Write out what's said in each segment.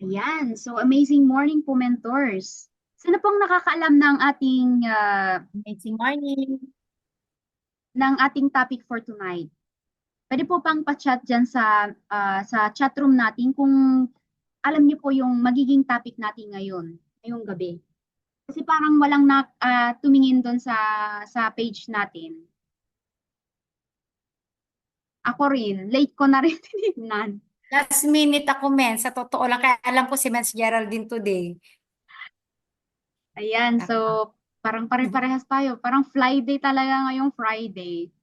Ayan, so amazing morning po, mentors. Sino pong nakakaalam ng Amazing morning. ating topic for tonight? Pwede po pang pa-chat diyan sa chat room natin kung alam niyo po yung magiging topic natin ngayon, ngayong gabi. Kasi parang walang tumingin doon sa page natin. Ako rin, late ko na rin tinignan. Last minute ako, men. Sa totoo lang, kaya alam ko si Mens Geraldine today. Ayan, so Ah. parang pare-parehas tayo. Parang Friday talaga ngayong Friday.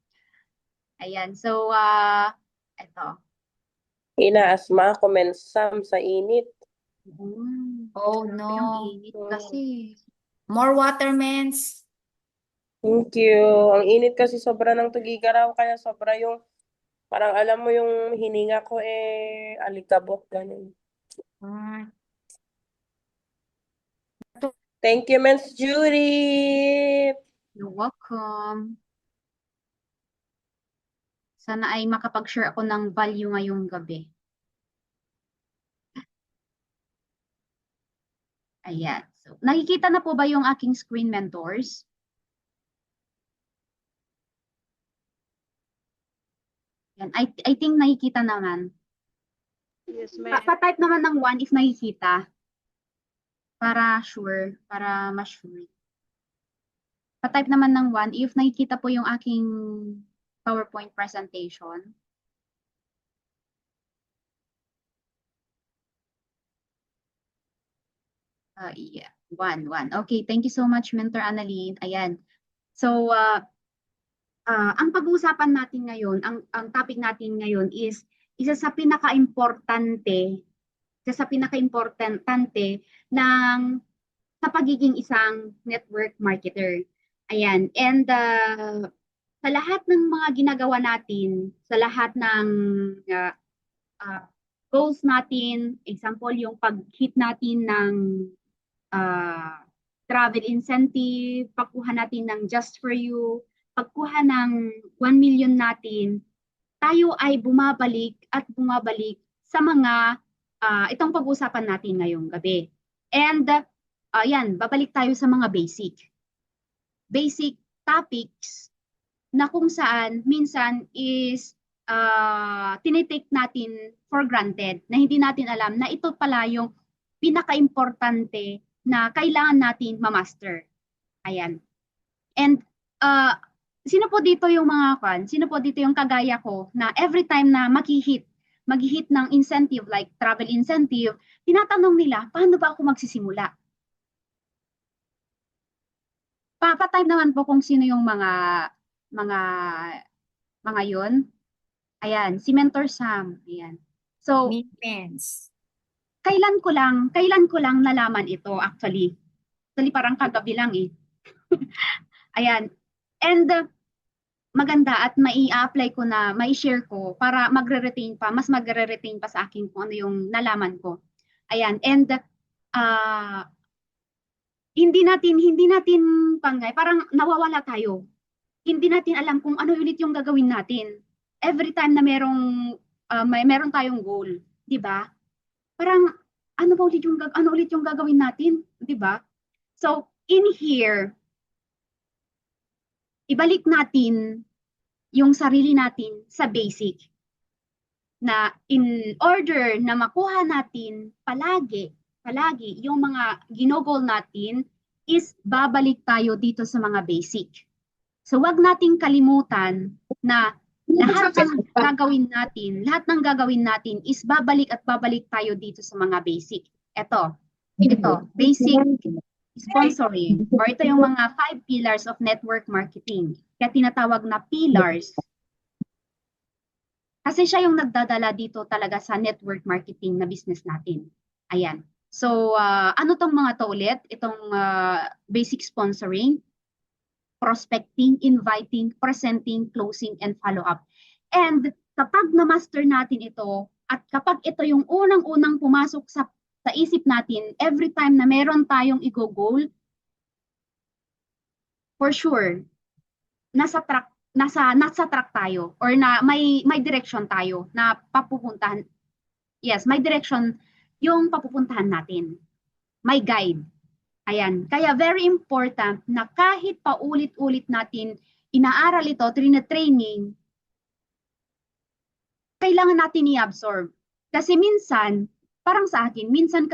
Ayan, so eto. Inaasma ako mensam sa init. Oh, Grabe yung no. init kasi. Mm. More water, Mens. Thank you. Ang init kasi sobra ng tugigaraw, kaya sobra yung, parang alam mo yung hininga ko alikabok, ganun. Ah. Thank you, Mens Judith! You're welcome. Sana ay makapag-share ako ng value ngayong gabi. Ayan. So, nakikita na po ba yung aking screen, mentors? Yan. I think nakikita naman. Yes, ma'am. Pa-type naman ng 1 if nakikita. Para sure, para ma-sure. Pa-type naman ng 1 if nakikita po yung aking PowerPoint presentation. Yeah. 1. Okay, thank you so much, Mentor Annalyn. Ayan. So, ang pag-uusapan natin ngayon, ang topic natin ngayon is isa sa pinaka-importante, ng sa pagiging isang network marketer. Ayan. And sa lahat ng mga ginagawa natin, sa lahat ng uh, uh, goals natin, example, yung pag-hit natin ng uh, travel incentive, pagkuha natin ng Just for You, pagkuha ng 1 million natin, tayo ay bumabalik at bumabalik sa mga itong pag-usapan natin ngayong gabi. And yan, babalik tayo sa mga basic topics na kung saan minsan is tinitake natin for granted na hindi natin alam na ito pala yung pinaka-importante na kailangan natin ma-master. Ayan. And sino po dito yung sino po dito yung kagaya ko na every time na mag-hit ng incentive like travel incentive, tinatanong nila, paano ba ako magsisimula? Pa-type naman po kung sino yung mga mga yon. Ayan, si Mentor Sam. Ayan. So, Me, Mens. kailan ko lang nalaman ito actually. Actually, parang kagabi lang eh. Ayan. And maganda at mai-apply ko na, mai-share ko para mas magre-retain pa sa akin kung ano yung nalaman ko. Ayan. And uh, hindi natin parang nawawala tayo. Hindi natin alam kung ano ulit yung gagawin natin. Every time na meron tayong goal, 'di ba? Parang ano ulit yung gagawin natin, 'di ba? So, in here, ibalik natin yung sarili natin sa basic na in order na makuha natin palagi yung mga ginogol natin is babalik tayo dito sa mga basic. So wag nating kalimutan na lahat ng gagawin natin is babalik at babalik tayo dito sa mga basic. Ito, basic sponsoring, or ito yung mga 5 pillars of network marketing. Kaya tinatawag na pillars. Kasi siya yung nagdadala dito talaga sa network marketing na business natin. Ayan. So, ano tong mga to ulit? Itong basic sponsoring, prospecting, inviting, presenting, closing, and follow-up. And kapag na-master natin ito, at kapag ito yung unang-unang pumasok sa isip natin, every time na meron tayong i-goal, for sure, nasa track tayo or na may direction tayo na papupuntahan. Yes, may direction yung papupuntahan natin. May guide. Ayan. Kaya very important na kahit paulit-ulit natin inaaral ito, training, kailangan natin i-absorb. Kasi minsan, parang sa akin, minsan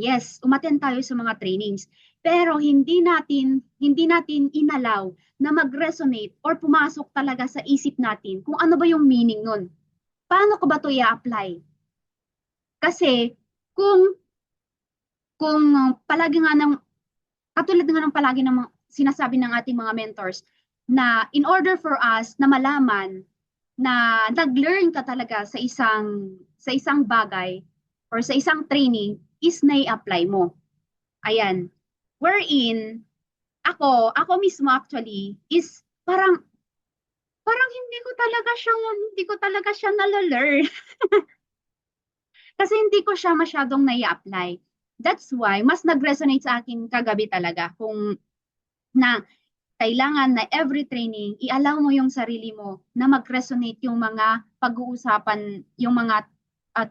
yes, umattend tayo sa mga trainings, pero hindi natin inalaw na mag-resonate or pumasok talaga sa isip natin kung ano ba yung meaning nun. Paano ko ba to i-apply? Kasi kung palagi nga katulad nga ng palagi ng sinasabi ng ating mga mentors, na in order for us na malaman na nag-learn ka talaga sa isang bagay or sa isang training is na-apply mo. Ayan. Wherein, ako mismo actually is parang hindi ko talaga siya nalalearn. Kasi hindi ko siya masyadong nai-apply. That's why, mas nag-resonate sa akin kagabi talaga kung na kailangan na every training, i-allow mo yung sarili mo na mag-resonate yung mga pag-uusapan, yung mga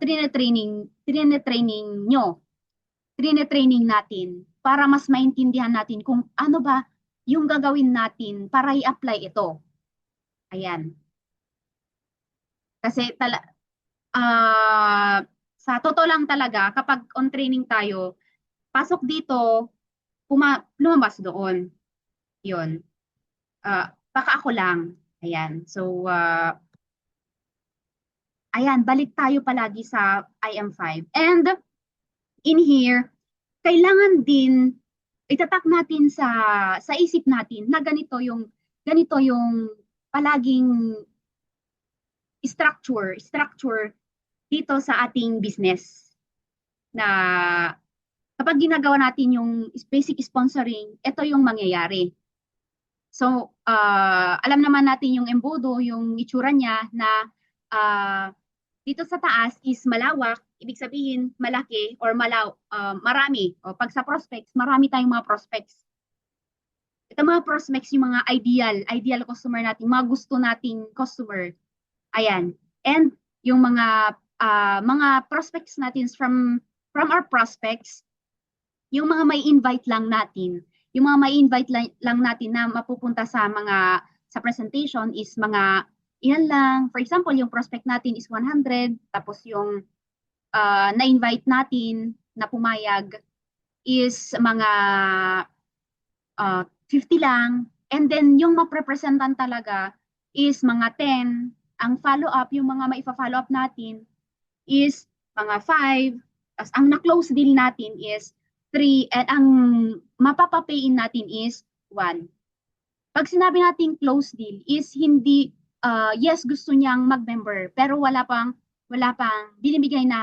training natin para mas maintindihan natin kung ano ba yung gagawin natin para i-apply ito. Ayan. Kasi sa totoo lang talaga, kapag on training tayo, pasok dito, lumabas doon. Yun. Baka ako lang. Ayan. So, ayan, balik tayo palagi sa IM5. And in here, kailangan din itatak natin sa isip natin na ganito yung palaging structure dito sa ating business na kapag ginagawa natin yung basic sponsoring, ito yung mangyayari. So, alam naman natin yung embudo, yung itsura niya na dito sa taas is malawak, ibig sabihin malaki or marami. O pag sa prospects, marami tayong mga prospects. Ito mga prospects, yung mga ideal customer natin, mga gusto nating customer. Ayan. And yung mga prospects natin from our prospects, yung mga may invite lang natin, lang natin na mapupunta sa presentation is mga ilan lang. For example, yung prospect natin is 100, tapos yung na-invite natin na pumayag is mga 50 lang. And then yung maprepresentan talaga is mga 10. Ang follow-up, yung mga maipa-follow up natin is mga 5. Tapos ang na-close deal natin is 3. And ang mapapapayin natin is 1. Pag sinabi natin close deal is hindi, yes, gusto niyang mag-member, pero wala pang binibigay na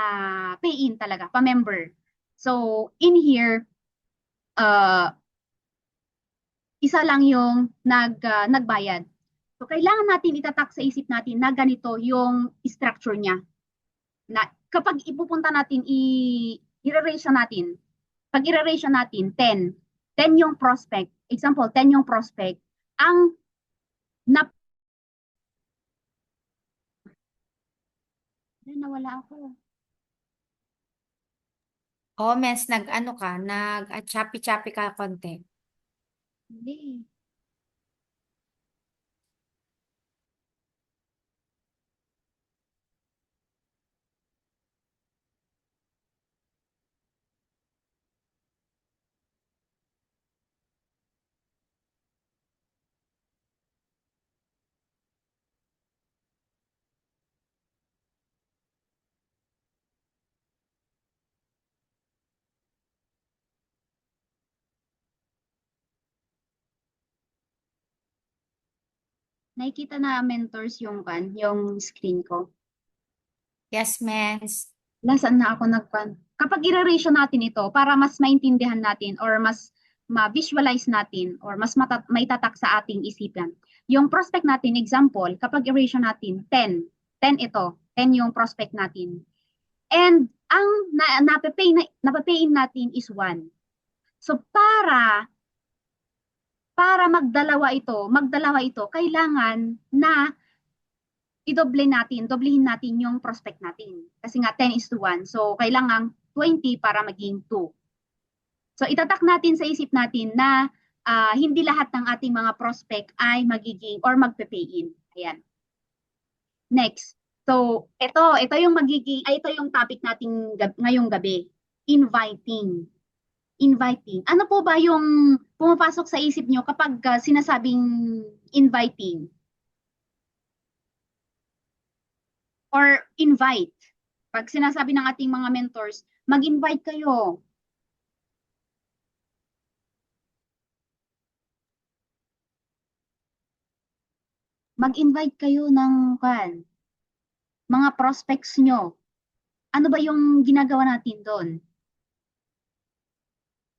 pay-in talaga, pa-member. So, in here, isa lang yung nagbayad. So, kailangan natin itatak sa isip natin na ganito yung structure niya. Na kapag ipupunta natin, i-ratio natin. Pag i-ratio natin, 10 yung prospect. Example, 10 yung prospect. Ang nawala ako. Oh, Mens, nag-ano ka, choppy-choppy ka konti. Hindi. Nakikita na mentors yung screen ko. Yes, Mens. Nasaan na ako kapag i-ratio natin ito para mas maintindihan natin or mas ma-visualize natin or mas may tatak sa ating isipan. Yung prospect natin, example, kapag i-ratio natin 10 ito, 10 yung prospect natin. And ang napapayin natin is 1. So para magdalawa ito, kailangan na doblehin natin yung prospect natin. Kasi nga 10:1. So, kailangan 20 para maging 2. So, itatak natin sa isip natin na hindi lahat ng ating mga prospect ay magiging or magpe-pay-in. Ayan. Next. So, ito yung ito yung topic natin ngayong gabi. Inviting. Inviting. Ano po ba yung pumapasok sa isip nyo kapag sinasabing inviting? Or invite. Pag sinasabi ng ating mga mentors, mag-invite kayo. Mag-invite kayo ng mga prospects nyo. Ano ba yung ginagawa natin doon?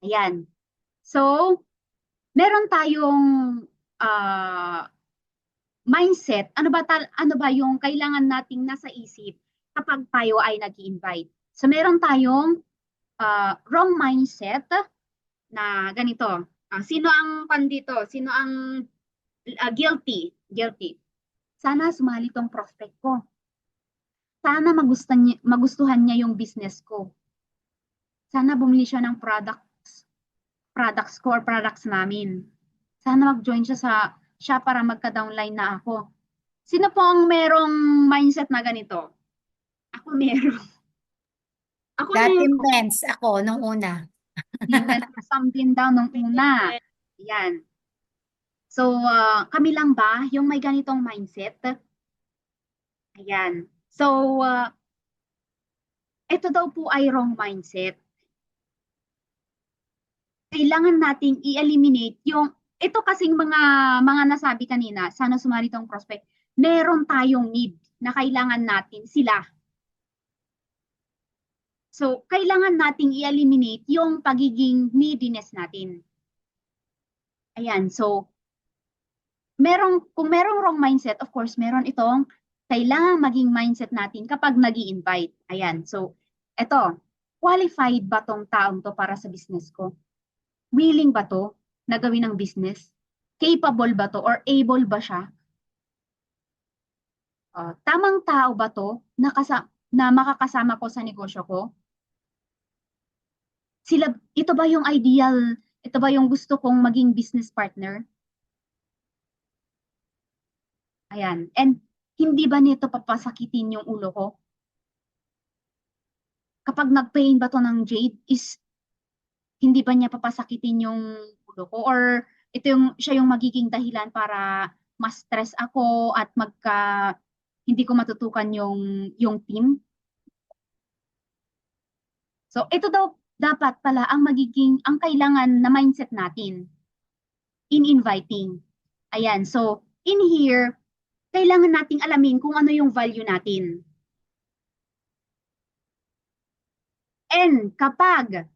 Ayan. So, meron tayong mindset. Ano ba yung kailangan nating nasa isip kapag tayo ay nag-invite? So, meron tayong wrong mindset na ganito. Sino ang pandito? Sino ang guilty? Guilty. Sana sumali tong prospect ko. Sana magustuhan niya yung business ko. Sana bumili siya ng products ko or products namin. Sana mag-join siya para magka-downline na ako. Sino po ang merong mindset na ganito? Ako meron. Ako Dati meron. mens, ako, nung una. Some din daw nung una. Yan. So, kami lang ba yung may ganitong mindset? Ayan. So, ito daw po ay wrong mindset. Kailangan nating i-eliminate ito kasing mga nasabi kanina, sana sumali tong prospect, meron tayong need na kailangan natin sila. So, kailangan nating i-eliminate yung pagiging neediness natin. Ayan, so, kung merong wrong mindset, of course, meron itong kailangan maging mindset natin kapag nag-i-invite. Ayan, so, ito, qualified ba tong taong to para sa business ko? Willing ba to na gawin ng business? Capable ba to or able ba siya? Tamang tao ba to na makakasama ko sa negosyo ko? Ito ba yung ideal? Ito ba yung gusto kong maging business partner? Ayan. And hindi ba nito papasakitin yung ulo ko? Kapag nag-pain ba to ng Jade, hindi ba niya papasakitin yung ulo ko? Or siya yung magiging dahilan para mas stress ako at hindi ko matutukan yung team? So, ito daw dapat pala ang kailangan na mindset natin in inviting. Ayan, so in here, kailangan nating alamin kung ano yung value natin. And kapag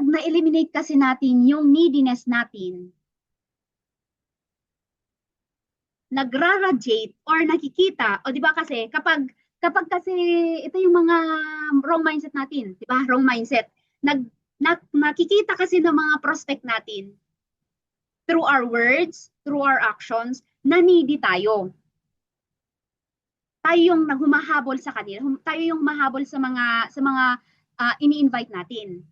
na-eliminate kasi natin yung neediness natin, nagra-radiate or nakikita, o di ba kasi kapag kasi ito yung mga wrong mindset natin, di ba? Wrong mindset. Nakikita kasi ng mga prospect natin through our words, through our actions, na needy tayo. Tayo yung naghumahabol sa kanila, tayo yung mahabol sa mga ini-invite natin.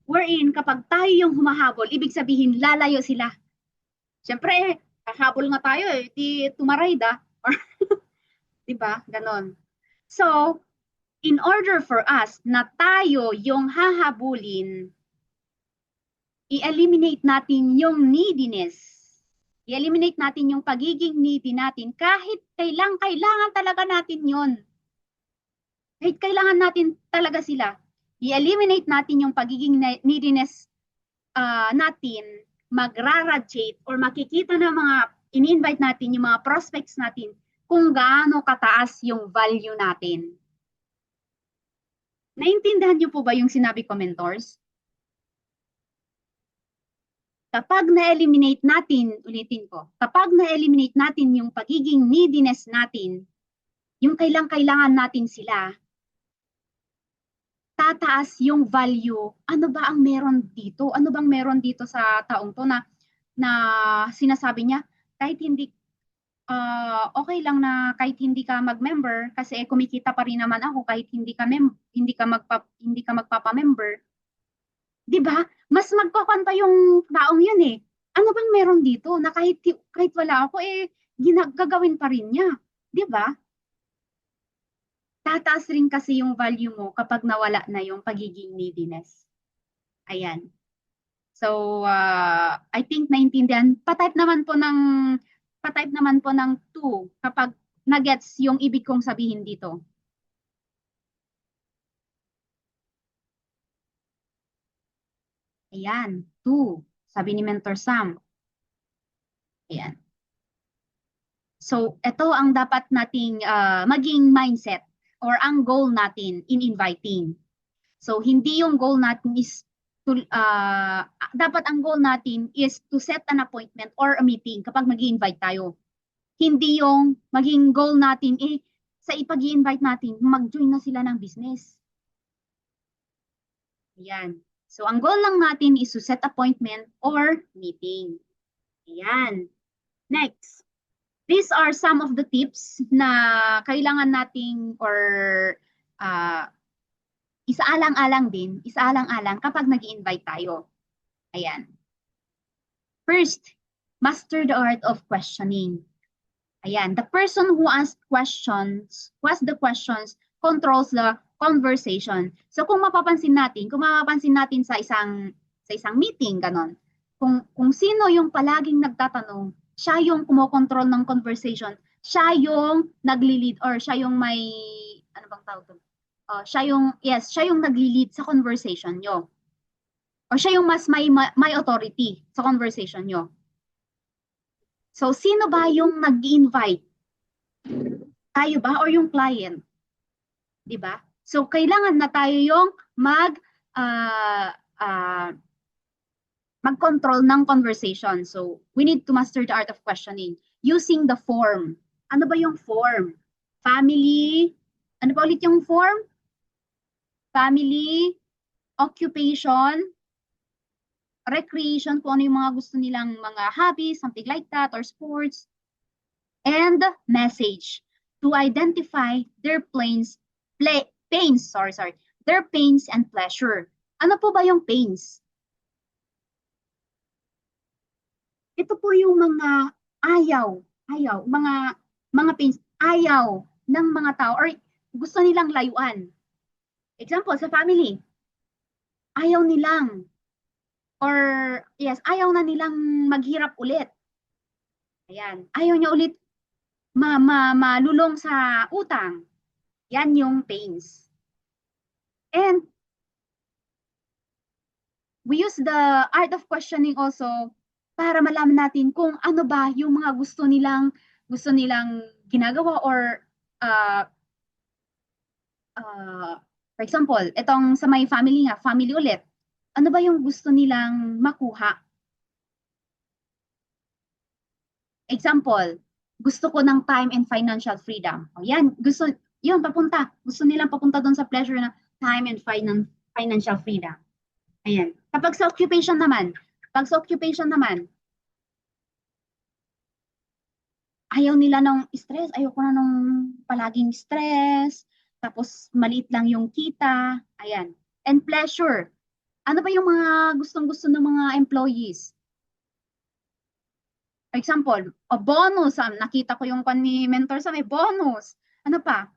Wherein kapag tayo yung humahabol, ibig sabihin lalayo sila. Siyempre, hahabol nga tayo di tumarayda or 'di ba? Ganon. So, in order for us na tayo yung hahabulin, i-eliminate natin yung neediness. I-eliminate natin yung pagiging needy natin kahit kailangan talaga natin yon. Kahit kailangan natin talaga sila. I-eliminate natin yung pagiging neediness natin, magra-radiate or makikita ng mga in-invite natin, yung mga prospects natin, kung gaano kataas yung value natin. Naintindihan niyo po ba yung sinabi ko, mentors? Kapag na-eliminate natin, ulitin ko, kapag na-eliminate natin yung pagiging neediness natin, yung kailangan natin sila, tataas yung value. Ano ba ang meron dito? Ano bang meron dito sa taong to na sinasabi niya, kahit hindi okay lang na kahit hindi ka mag-member kasi kumikita pa rin naman ako kahit hindi ka magpapa-member, 'di ba? Mas magkakanta yung taong yun eh. Ano bang meron dito na kahit wala ako eh gagawin pa rin niya, 'di ba? Tataas rin kasi yung value mo kapag nawala na yung pagiging neediness. Ayan. So, I think naintindihan. Pa-type naman po ng 2 kapag na-gets yung ibig kong sabihin dito. Ayan, 2. Sabi ni Mentor Sam. Ayan. So, ito ang dapat nating maging mindset or ang goal natin in inviting. So, hindi yung goal natin is dapat ang goal natin is to set an appointment or a meeting kapag mag-invite tayo. Hindi yung maging goal natin sa ipag-invite natin, mag-join na sila ng business. Ayan. So, ang goal lang natin is to set appointment or meeting. Ayan. Next. These are some of the tips na kailangan nating or isaalang-alang kapag nag-invite tayo. Ayan. First, master the art of questioning. Ayan, the person who asks the questions, controls the conversation. So kung mapapansin natin sa isang meeting, ganon, kung sino yung palaging nagtatanong, siya yung kumokontrol ng conversation, siya yung nagli-lead or siya yung may, ano bang tawag doon? Siya yung nagli-lead sa conversation nyo. O siya yung mas may authority sa conversation nyo. So, sino ba yung nag-invite? Tayo ba or yung client? 'Di ba? So, kailangan na tayo yung mag-control ng conversation. So, we need to master the art of questioning using the form. Ano ba yung form? Family, ano ba ulit yung form? Family, occupation, recreation, kung ano yung mga gusto nilang mga hobbies, something like that, or sports, and message to identify their their pains and pleasure. Ano po ba yung pains? Ito po yung mga mga pains, ayaw ng mga tao or gusto nilang layuan. Example, sa family, ayaw nilang ayaw na nilang maghirap ulit. Ayan, ayaw niya ulit malulong sa utang. Yan yung pains. And we use the art of questioning also para malaman natin kung ano ba yung mga gusto nilang ginagawa or for example, itong sa may family ulit. Ano ba yung gusto nilang makuha? Example, gusto ko ng time and financial freedom. O yan, gusto nilang papunta doon sa pleasure na time and financial freedom. Ayan. Kapag sa occupation naman, ayaw nila ng stress, ayoko na nung palaging stress, tapos maliit lang yung kita, ayan. And pleasure. Ano ba yung mga gustong-gusto ng mga employees? For example, a bonus. Nakita ko yung ni mentor sa may bonus. Ano pa?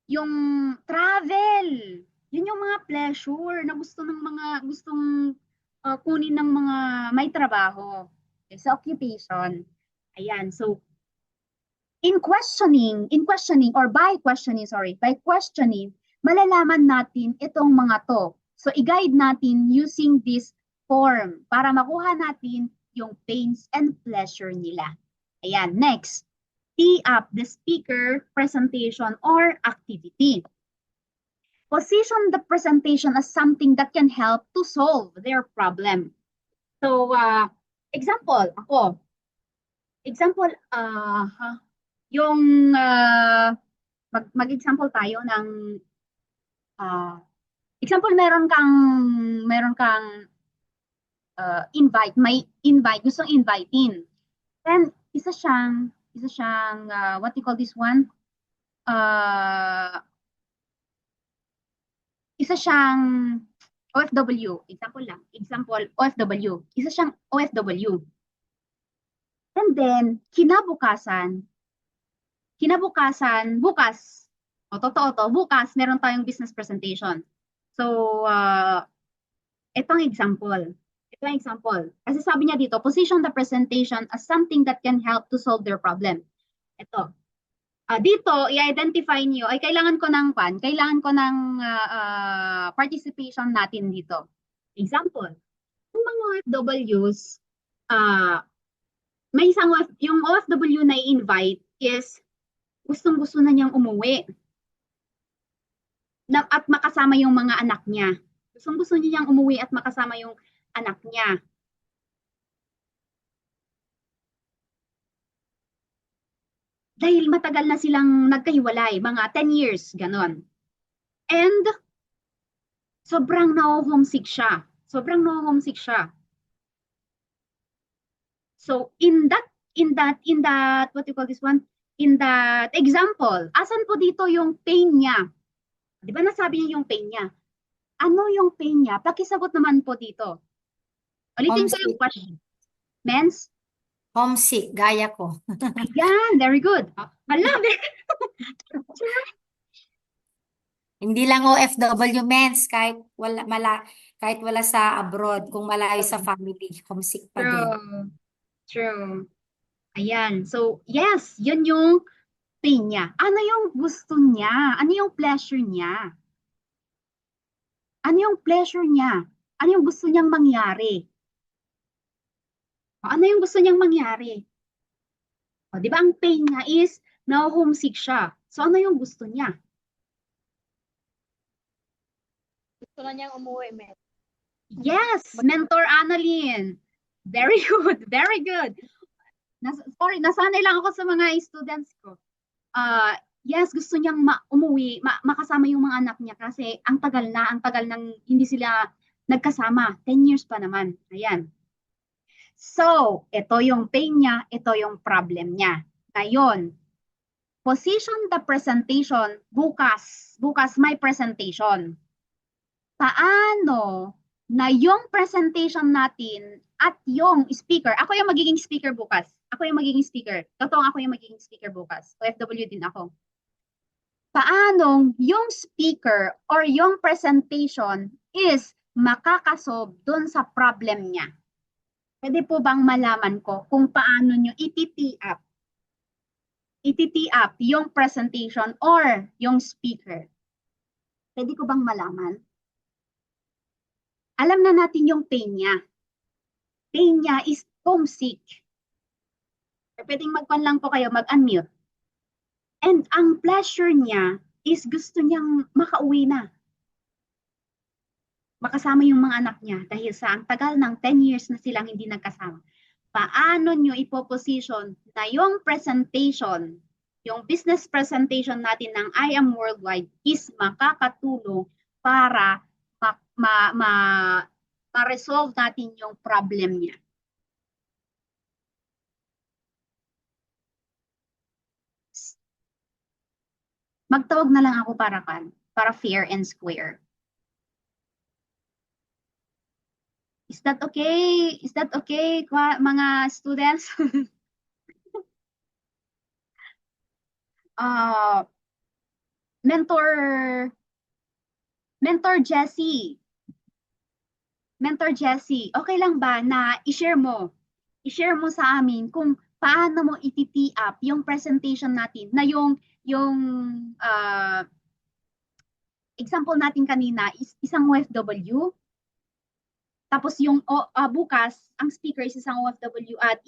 Yung travel. Yun yung mga pleasure na gustong kunin ng mga may trabaho. Okay, sa occupation. Ayan. So, by questioning, malalaman natin itong mga to. So, i-guide natin using this form para makuha natin yung pains and pleasure nila. Ayan, next. Tee up the speaker, presentation, or activity. Position the presentation as something that can help to solve their problem. So, example, yung mag-example tayo ng example, meron kang gustong invitein. Then isa siyang what you call this one? Uh, isa siyang OFW. Example lang. Example, OFW. Isa siyang OFW. And then, bukas, totoo to, bukas, meron tayong business presentation. So, itong example. Kasi sabi niya dito, position the presentation as something that can help to solve their problem. Ito. Dito, i-identify niyo, ay kailangan ko ng participation natin dito. Example, yung mga OFWs, may isang yung OFW na i-invite is gustong-gusto na niyang umuwi at makasama yung mga anak niya. Gustong-gusto niyang umuwi at makasama yung anak niya. Dahil matagal na silang nagkahiwalay, mga 10 years, ganon. And sobrang na-homesick siya. So in that what you call this one? In that example, asan po dito yung pain niya? Di ba nasabi niya yung pain niya? Ano yung pain niya? Pakisagot naman po dito. Ulitin ko yung Homesick. question. Mens? Homesick, gaya ko. Ayan, very good. Hala, Hindi lang OFW mens, kahit wala sa abroad, kung malayo sa family, homesick pa din. True. Ayan. So, yes, yun yung pain niya. Ano yung gusto niya? Ano yung pleasure niya? Ano yung pleasure niya? Ano yung gusto niyang mangyari? Ano yung gusto niyang mangyari? Di ba ang pain niya is na-homesick siya. So, ano yung gusto niya? Gusto na niyang umuwi, men. Yes, Mentor Annalyn. Very good, very good. Sorry, nasanay lang ako sa mga students ko. Yes, gusto niyang umuwi, makasama yung mga anak niya kasi ang tagal nang hindi sila nagkasama. 10 years pa naman. Ayan. So, ito yung pain niya, ito yung problem niya. Ngayon, position the presentation, bukas may presentation. Paano na yung presentation natin at yung speaker, ako yung magiging speaker bukas. Totoo, ako yung magiging speaker bukas. OFW din ako. Paano yung speaker or yung presentation is makakasolve dun sa problem niya? Pwede po bang malaman ko kung paano nyo ititi up yung presentation or yung speaker? Pwede ko bang malaman? Alam na natin yung pain niya. Pain niya is homesick. Pwedeng mag-on lang po kayo, mag-unmute. And ang pleasure niya is gusto niyang makauwi na. Makasama yung mga anak niya dahil sa ang tagal ng 10 years na silang hindi nagkasama. Paano nyo ipoposition na yung presentation, yung business presentation natin ng I Am Worldwide is makakatulong para ma-resolve natin yung problem niya. Magtawag na lang ako para fair and square. Is that okay? Mga students? Mentor Jessie. Okay lang ba na i-share mo sa amin kung paano mo ititi up yung presentation natin na yung example natin kanina is isang OFW. Tapos yung bukas, ang speaker is isang OFW at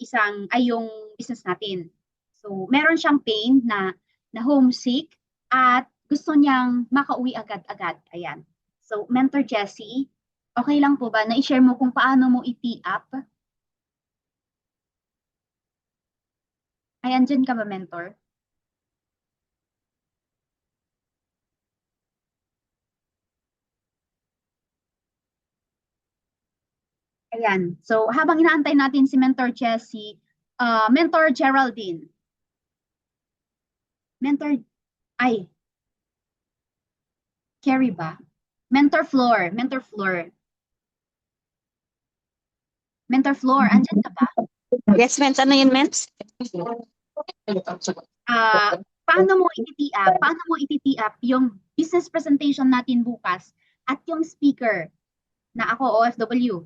yung business natin. So, meron siyang pain na homesick at gusto niyang makauwi agad-agad. Ayan. So, Mentor Jessie, okay lang po ba na i-share mo kung paano mo i-tee up? Ayan, dyan ka ba, Mentor? Ayan. So, habang inaantay natin si Mentor Jessie, Mentor Geraldine. Mentor, ay, Carrie ba? Mentor Floor. Mentor Floor. Mentor Floor, andyan ka ba? Yes, Mens. Ano yun, Mens? Paano mo iti-up yung business presentation natin bukas at yung speaker na ako, OFW.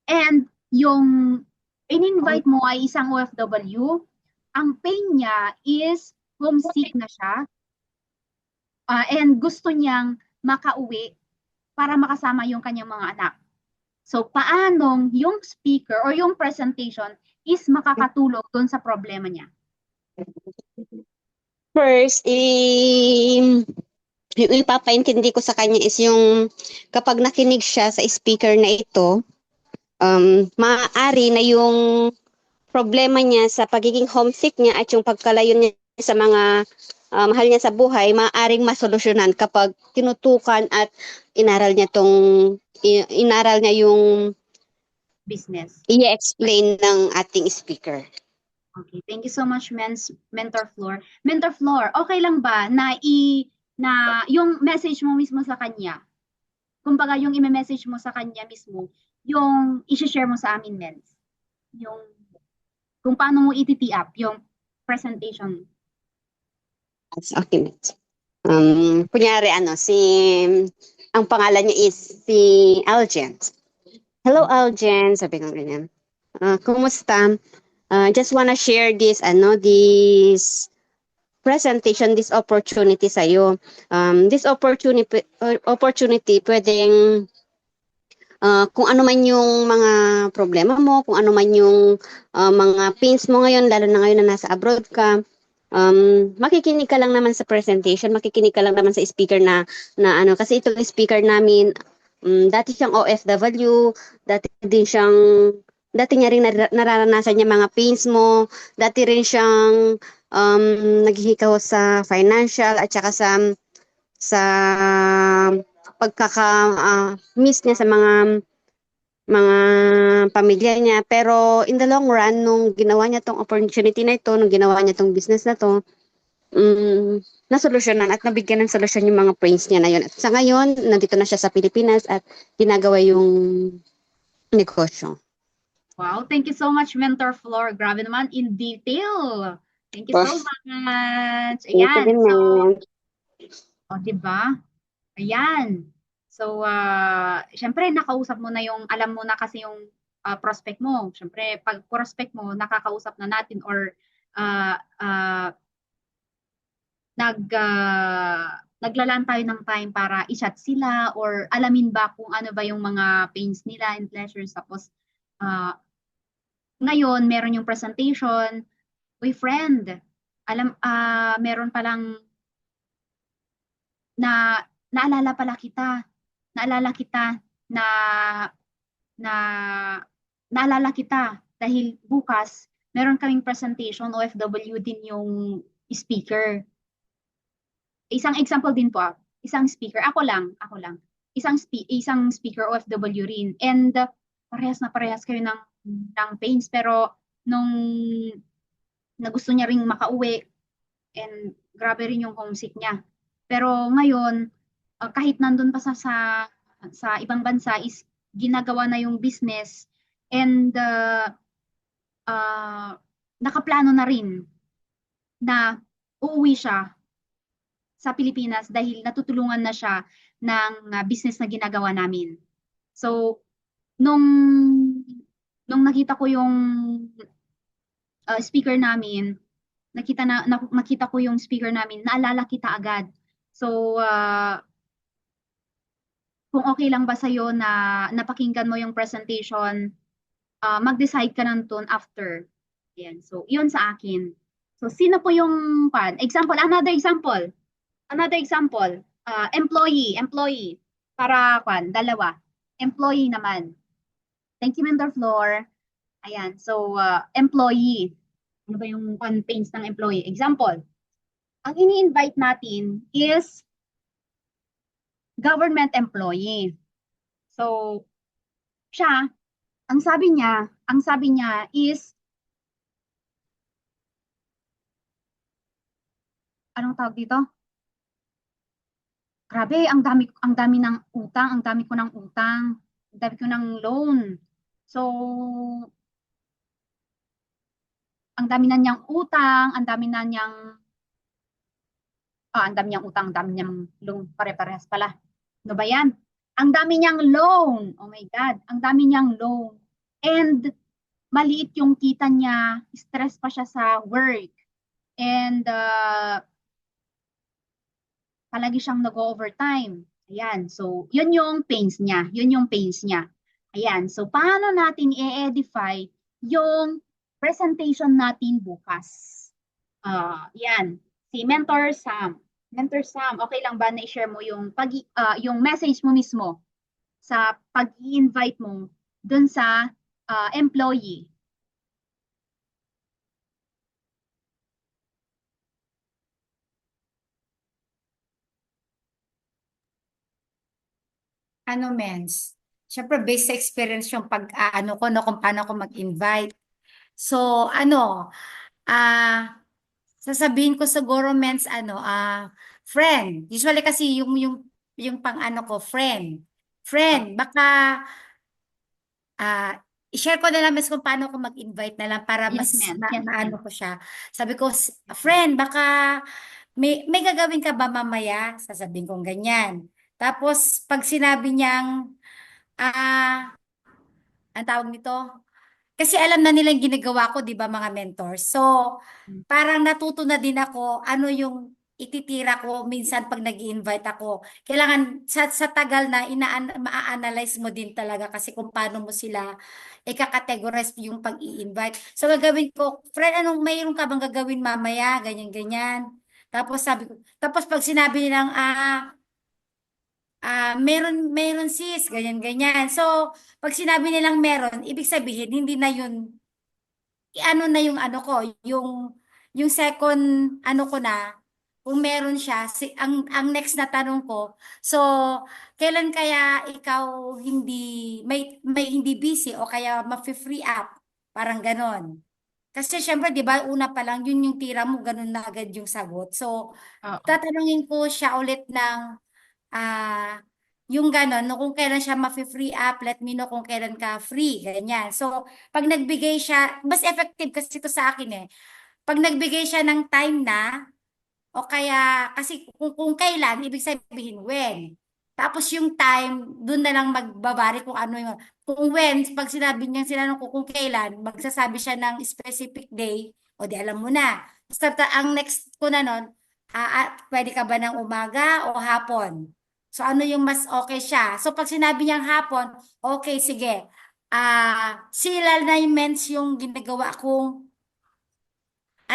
And yung in-invite mo ay isang OFW, ang pain niya is homesick na siya, and gusto niyang makauwi para makasama yung kanyang mga anak. So, paanong yung speaker or yung presentation is makakatulong doon sa problema niya? First, yung ipapaintindi ko sa kanya is yung kapag nakinig siya sa speaker na ito, maaari na yung problema niya sa pagiging homesick niya at yung pagkalayo niya sa mga mahal niya sa buhay, maaaring masolusyonan kapag tinutukan at inaral niya yung Business. i-explain ng ating speaker. Okay, thank you so much, Mentor Floor. Mentor Floor, okay lang ba na yung message mo mismo sa kanya, kumbaga yung i-message mo sa kanya mismo, yung i-share mo sa amin, Mens, yung kung paano mo iti-tee up yung presentation. Okay, Mets. Kunyari, ang pangalan niya is si Algen. Hello, Algen. Sabi ko ganyan. Kumusta? Just wanna share this presentation, this opportunity sa'yo. This opportunity pwedeng kung ano man yung mga problema mo, kung ano man yung mga pains mo ngayon, lalo na ngayon na nasa abroad ka, makikinig ka lang naman sa presentation, makikinig ka lang naman sa speaker kasi itong speaker namin, dati siyang OFW, dati niya rin nararanasan niya mga pains mo, dati rin siyang naghihikaw sa financial at saka sa pagkaka-miss niya sa mga pamilya niya. Pero in the long run, nung ginawa niya tong opportunity na ito, nung ginawa niya tong business na to, nasolusyonan at nabigyan ng solusyon yung mga pains niya na yun. At sa ngayon, nandito na siya sa Pilipinas at ginagawa yung negosyo. Wow, thank you so much, Mentor Floor. Grabe naman, in detail. Thank you so much. Ayan, so, diba? Ayan. So, syempre, nakausap mo na yung, alam mo na kasi yung prospect mo. Syempre, pag prospect mo, nakakausap na natin or naglalaan tayo ng time para i-chat sila or alamin ba kung ano ba yung mga pains nila and pleasures. Tapos, ngayon, meron yung presentation. Uy, friend, meron palang naalala kita na naalala kita dahil bukas meron kaming presentation, OFW din yung speaker. Isang example din po, isang speaker, ako lang, isang speaker OFW rin. And parehas kayo ng pains, pero nung na gusto niya ring makauwi and grabe rin yung homesick niya. Pero ngayon, kahit nandun pa sa ibang bansa is ginagawa na yung business and nakaplano na rin na uuwi siya sa Pilipinas dahil natutulungan na siya ng business na ginagawa namin. So, nung nakita ko yung speaker namin, nakita ko yung speaker namin, naalala kita agad. So, kung okay lang ba sa'yo na napakinggan mo yung presentation, mag-decide ka ng tune after. Ayan. So, yun sa akin. So, sino po yung another example. Employee. Para dalawa. Employee naman. Thank you, Mentor Floor. Ayan. So, employee. Ano ba yung pains ng employee? Example. Ang ini-invite natin is government employee. So, siya, ang sabi niya is anong tawag dito? Grabe, ang dami ng utang, ang dami ko ng utang, ang dami ko ng loan. So, ang dami na niyang utang, ang dami niyang utang, ang dami niyang loan, pare-parehas pala. Ano ba yan? Ang dami niyang loan. Oh my God, ang dami niyang loan. And maliit yung kita niya, stress pa siya sa work. And palagi siyang nag-overtime. Ayan, so yun yung pains niya. Yun yung pains niya. Ayan, so paano natin i-edify yung presentation natin bukas? Yan, si Mentor Sam. Mentor Sam, okay lang ba na i-share mo yung message mo mismo sa pag-i-invite mo dun sa employee? Ano, mens? Siyempre, based sa experience yung pag-ano ko, no, kung paano ko mag-invite. So, sasabihin ko siguro, mens, friend. Usually kasi yung pang-ano ko, friend. Friend, baka, i-share ko na lang, mens, kung paano ko mag-invite na lang para Yes, mas ma'am. Yes, maano ma'am. ko siya. Sabi ko, friend, baka may gagawin ka ba mamaya? Sasabihin kong ganyan. Tapos, pag sinabi niyang, ang tawag nito, kasi alam na nilang ginagawa ko, di ba, mga mentors. So, parang natuto na din ako ano yung ititira ko minsan pag nag-i-invite ako. Kailangan sa tagal na maa-analyze mo din talaga kasi kung paano mo sila ika-categorize yung pag-i-invite. So, gagawin ko, friend, mayroon ka bang gagawin mamaya? Ganyan, ganyan. Tapos sabi ko, tapos pag sinabi nilang, meron sis, ganyan, ganyan. So, pag sinabi nilang meron, ibig sabihin, hindi na yun, ano na yung ano ko, yung second, ano ko na, kung meron siya, ang next na tanong ko, so, kailan kaya ikaw may hindi busy o kaya ma-free up? Parang ganon. Kasi syempre, di ba, una pa lang, yun yung tira mo, ganun na agad yung sagot. So, Oo. tatanungin ko siya ulit ng, ah, yung ganon, no, kung kailan siya ma-free up, let me know kung kailan ka free, ganyan. So, pag nagbigay siya, mas effective kasi ito sa akin eh. Pag nagbigay siya ng time na, o kaya, kasi kung kailan, ibig sabihin when. Tapos yung time, dun na lang magbabari kung ano yung, kung when, pag sinabi niya sinanong ko kung kailan, magsasabi siya ng specific day, o di alam mo na. Basta ang next ko na nun, pwede ka ba ng umaga o hapon? So ano yung mas okay siya? So pag sinabi niyang hapon, okay, sige. Sila na yung mens yung ginagawa kong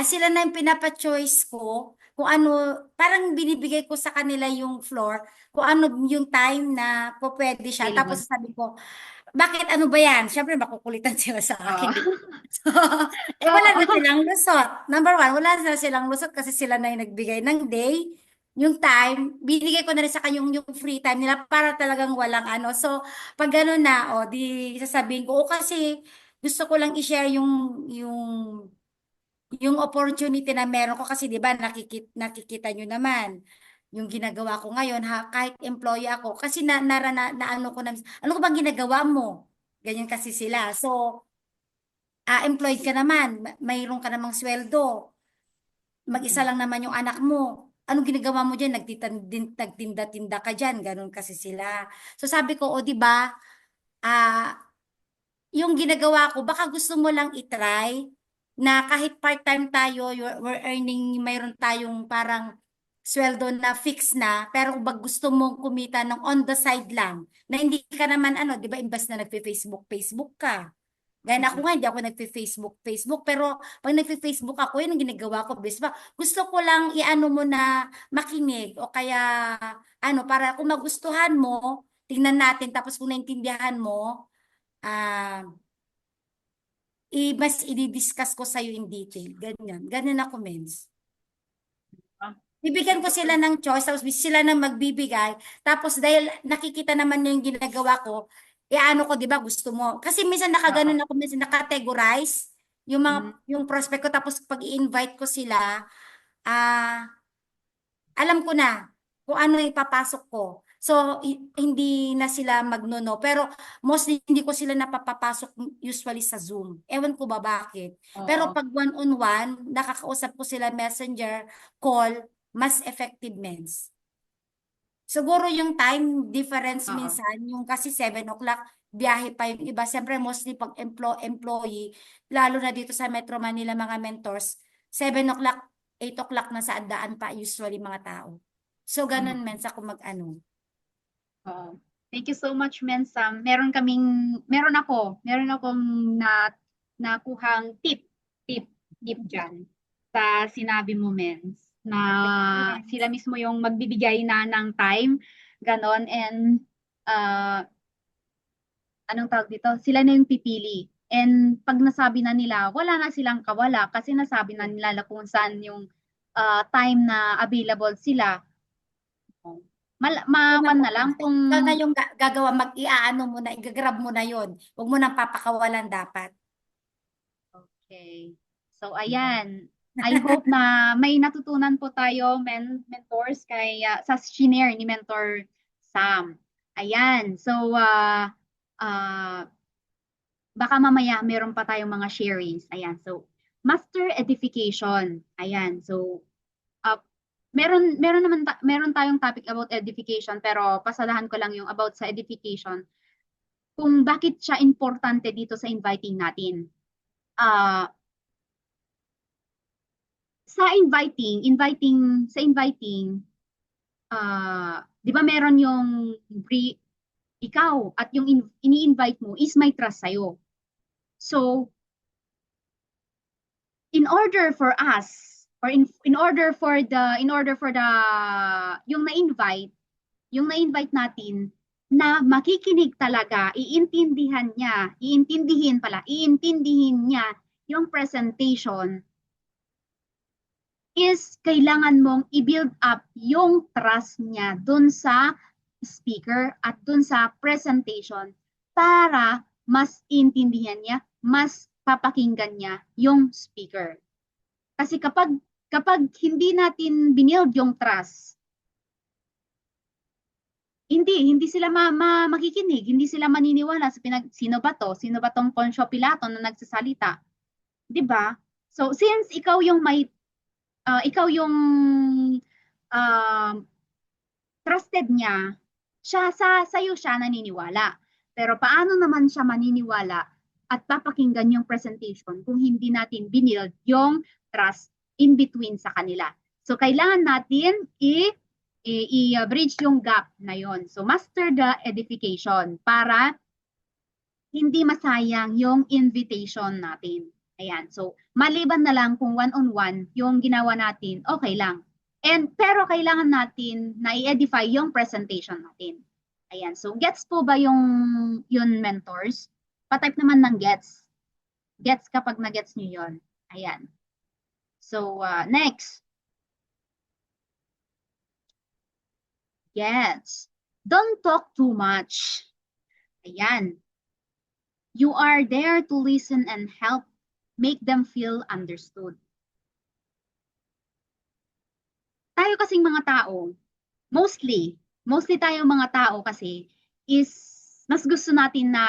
sila na yung pinapa-choice ko kung ano, parang binibigay ko sa kanila yung floor, kung ano yung time na po pwede siya. Available. Tapos sabi ko, bakit ano ba yan? Siyempre, makukulitan sila sa akin. Oo. So, wala na silang lusot. Number one, wala na silang lusot kasi sila na yung nagbigay ng day. Yung time, binigay ko na rin sa kanya yung free time nila para talagang walang ano. So, pag gano'n na, di sasabihin ko, kasi gusto ko lang i-share yung opportunity na meron ko kasi 'di ba nakikita nyo naman yung ginagawa ko ngayon kahit employee ako kasi na ano ko na ano ko bang ginagawa mo ganyan kasi sila so employed ka naman mayroon ka namang sweldo mag-isa lang naman yung anak mo anong ginagawa mo diyan nagtinda-tinda ka diyan ganun kasi sila so sabi ko o 'di ba ah yung ginagawa ko, baka gusto mo lang itry na kahit part-time tayo, we're earning, mayroon tayong parang sweldo na fix na, pero kung gusto mong kumita ng on the side lang, na hindi ka naman ano, di ba, imbas na Facebook ka. Gaya na ako nga, hindi ako Facebook, pero pag Facebook ako, yun ang ginagawa ko, bis ba? Gusto ko lang iano mo na makinig, o kaya, para kung magustuhan mo, tingnan natin, tapos kung naintindihan mo, ah, mas i-discuss ko sa'yo in detail. Ganyan. Ganyan ako, mens. Bibigyan ko sila ng choice, tapos sila na magbibigay. Tapos dahil nakikita naman yung ginagawa ko, ano ko, di ba, gusto mo. Kasi minsan nakaganon ako, minsan nakategorize yung Mm. yung prospect ko, tapos pag i-invite ko sila, alam ko na kung ano ipapasok ko. So, hindi na sila magno-no. Pero mostly, hindi ko sila napapapasok usually sa Zoom. Ewan ko ba bakit. Pero Oo. pag one-on-one, nakakausap ko sila messenger, call, mas effective mens. Siguro yung time difference Oo. minsan, yung kasi 7 o'clock, biyahe pa yung iba. Siyempre, mostly pag employee, lalo na dito sa Metro Manila, mga mentors, 7 o'clock, 8 o'clock na sa daan pa usually mga tao. So, ganun Mm. mens ako mag-ano. Oo. Thank you so much, Mensa. Meron akong nakuhang tip dyan sa sinabi mo, Mens, na sila mismo yung magbibigay na ng time, ganon, and anong tawag dito? Sila na yung pipili. And pag nasabi na nila, wala na silang kawala kasi nasabi na nila kung saan yung time na available sila. Mawan na lang kung Ikaw na yung gagawa, mag-iaano mo na, i-grab mo na yon. Huwag mo nang papakawalan dapat. okay. So ayan, I hope na may natutunan po tayo mentors kay sa shinare ni Mentor Sam. Ayan. So baka mamaya meron pa tayong mga sharings. Ayan. So master edification. Ayan. So meron tayong topic about edification pero pasadahan ko lang yung about sa edification kung bakit siya importante dito sa inviting natin. Sa inviting, di ba meron yung ikaw at yung ini-invite mo is may trust sa'yo. So, in order for us, or in order for the yung na-invite natin na makikinig talaga, iintindihin niya yung presentation, is kailangan mong i-build up yung trust niya dun sa speaker at dun sa presentation para mas intindihan niya, mas papakinggan niya yung speaker. Kasi kapag hindi natin binild yung trust, hindi sila makikinig, hindi sila maniniwala sa sino ba tong Poncio Pilato na nagsasalita. 'Di ba? So since ikaw yung trusted niya, sa'yo siya naniniwala. Pero paano naman siya maniniwala at papakinggan yung presentation kung hindi natin binild yung trust in between sa kanila? So kailangan natin i-bridge yung gap na yon. So master the edification para hindi masayang yung invitation natin. Ayan. So maliban na lang kung one-on-one yung ginawa natin, okay lang. Pero kailangan natin na i-edify yung presentation natin. Ayan. So gets po ba yun mentors? Pa-type naman ng gets. Gets kapag na-gets nyo yun. Ayan. So next. Yes. Don't talk too much. Ayan. You are there to listen and help make them feel understood. Tayo kasing mga tao, mostly tayong mga tao kasi is mas gusto natin na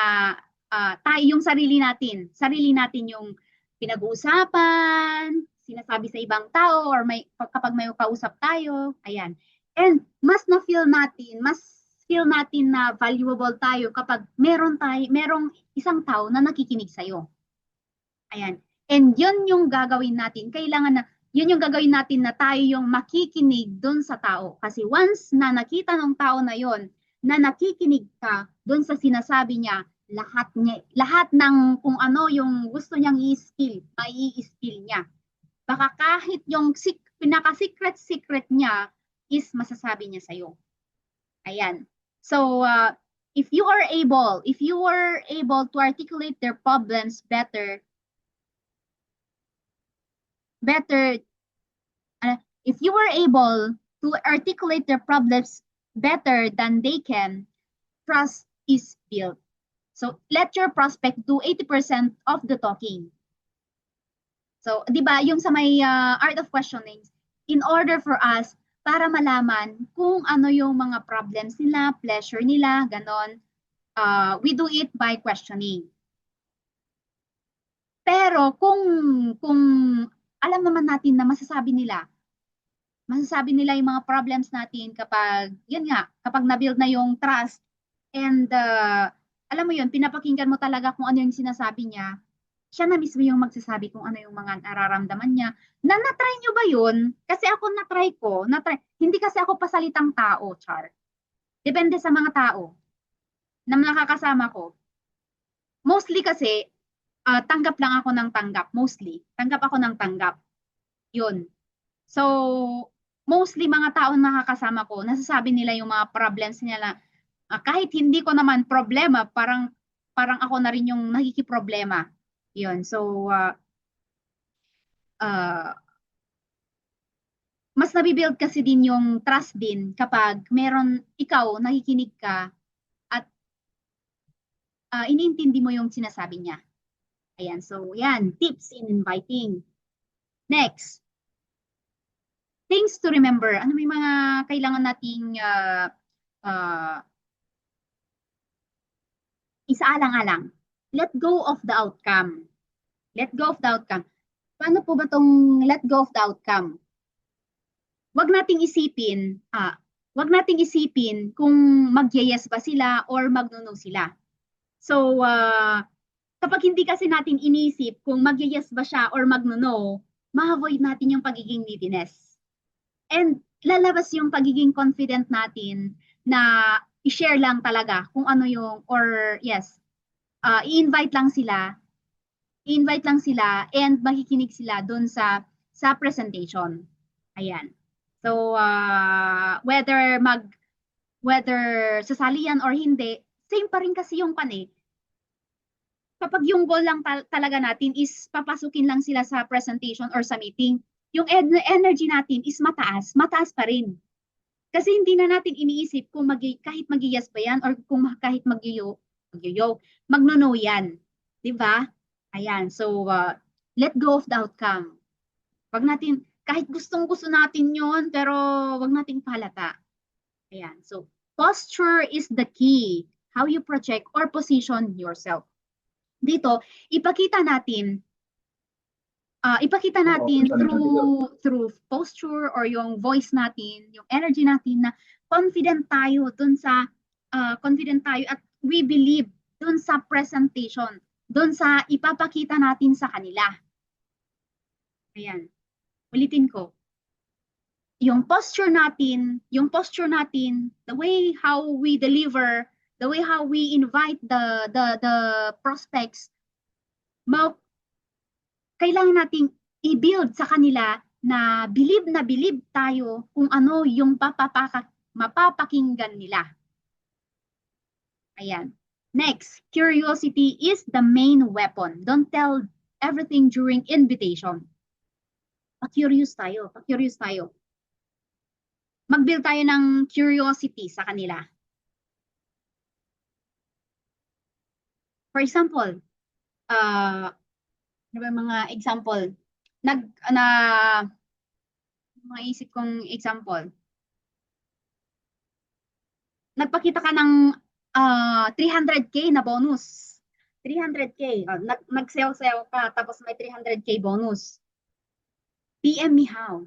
tayo yung sarili natin yung pinag-uusapan, sinasabi sa ibang tao or kapag may kausap tayo, ayan. And mas feel natin na valuable tayo kapag merong isang tao na nakikinig sa'yo. Ayan. And yun yung gagawin natin. Yun yung gagawin natin na tayo yung makikinig dun sa tao. Kasi once na nakita ng tao na yon na nakikinig ka dun sa sinasabi niya, lahat ng kung ano yung gusto niyang i-spill, mai-spill niya. Baka kahit yung pinaka-secret niya is masasabi niya sa'yo. Ayan. So, if you were able to articulate their problems better, if you were able to articulate their problems better than they can, trust is built. So, let your prospect do 80% of the talking. So, di ba, yung sa may art of questioning, in order for us para malaman kung ano yung mga problems nila, pleasure nila, ganon. We do it by questioning. Pero kung alam naman natin na masasabi nila yung mga problems natin kapag, yun nga, kapag na-build na yung trust and alam mo yun, pinapakinggan mo talaga kung ano yung sinasabi niya, siya na mismo yung magsasabi kung ano yung mga nararamdaman niya. Na-try nyo ba yun? Kasi ako na-try. Hindi kasi ako pasalitang tao, Char. Depende sa mga tao na nakakasama ko. Mostly kasi, tanggap lang ako ng tanggap. Mostly. Tanggap ako ng tanggap. Yun. So, mostly mga tao na nakakasama ko, nasasabi nila yung mga problems nila. Kahit hindi ko naman problema, parang ako na rin yung nakikiproblema. Yun. So, mas nabibuild kasi din yung trust din kapag meron ikaw, nakikinig ka at iniintindi mo yung sinasabi niya. Ayan. So, yan. Tips in inviting. Next. Things to remember. Ano may mga kailangan nating isaalang-alang? Let go of the outcome. Let go of the outcome. Paano po ba tong let go of the outcome? Wag nating isipin kung mag-yes ba sila or mag-no sila. So, kapag hindi kasi natin inisip kung mag-yes ba siya or mag-no, ma-avoid natin yung pagiging neediness. And lalabas yung pagiging confident natin na i-share lang talaga kung ano yung, or yes, i-invite lang sila and makikinig sila dun sa presentation. Ayan. So, whether sasali yan or hindi, same pa rin kasi yung kapag yung goal lang talaga natin is papasukin lang sila sa presentation or sa meeting, yung energy natin is mataas pa rin. Kasi hindi na natin iniisip kung kahit mag-yes ba yan or kung kahit mag-no yan. Diba? Ayan, so let go of the outcome. Wag natin, kahit gustong-gusto natin yon pero wag nating palata. Ayan, so posture is the key. How you project or position yourself. Dito, ipakita natin through posture or yung voice natin, yung energy natin na confident tayo at we believe dun sa presentation, dun sa ipapakita natin sa kanila. Ayan. Ulitin ko. Yung posture natin, the way how we deliver, the way how we invite the prospects, kailangan nating i-build sa kanila na believe tayo kung ano yung mapapakinggan nila. Ayan. Next, curiosity is the main weapon. Don't tell everything during invitation. Pa-curious tayo. Mag-build tayo ng curiosity sa kanila. For example, ano ba mga example? Maisip kong example. Nagpakita ka ng 300K na bonus. 300K. Nag-sell ka tapos may 300K bonus. PM me how.